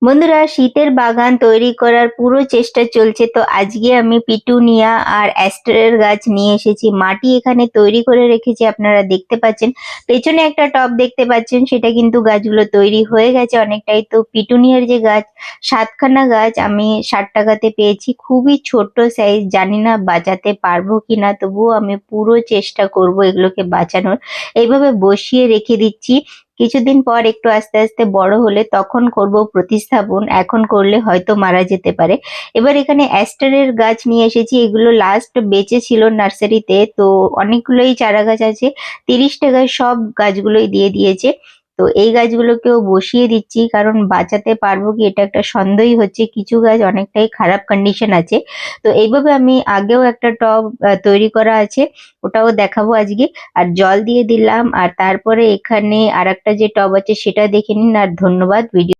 বন্ধুরা, শীতের বাগান তৈরি করার পুরো চেষ্টা চলছে। তো আজকে আমি পিটুনিয়া আর অ্যাস্টারের গাছ নিয়ে এসেছি। মাটি এখানে তৈরি করে রেখেছি, আপনারা দেখতে পাচ্ছেন। পেছনে একটা টব দেখতে পাচ্ছেন, সেটা কিন্তু গাছগুলো তৈরি হয়ে গেছে অনেকটাই। তো পিটুনিয়ার যে গাছ, 7খানা গাছ আমি 60 টাকাতে পেয়েছি। খুবই ছোট্ট সাইজ, জানি না বাঁচাতে পারবো কিনা, তবুও আমি পুরো চেষ্টা করব এগুলোকে বাঁচানোর। এইভাবে বসিয়ে রেখে দিচ্ছি। কিছুদিন পর একটু আস্তে আস্তে বড় হলে তখন করব প্রতিস্থাপন, এখন করলে হয়তো মারা যেতে পারে। এবার এখানে অ্যাস্টারের গাছ নিয়ে এসেছি, এগুলো লাস্ট বেঁচে ছিল নার্সারিতে। তো অনেকগুলোই চারা গাছ আছে, 30 টাকায় সব গাছগুলোই দিয়ে দিয়েছে। তো এই গাছগুলোকেও বসিয়ে দিচ্ছি, কারণ বাঁচাতে পারবো কি এটা একটা সন্দেহই হচ্ছে। কিছু গাছ অনেকটাই খারাপ কন্ডিশন আছে। তো এইভাবে আমি আগেও একটা টব তৈরি করা আছে, ওটাও দেখাবো আজকে। আর জল দিয়ে দিলাম, আর তারপরে এখানে আরেকটা যে টব আছে সেটা দেখে নিন। আর ধন্যবাদ ভিডিও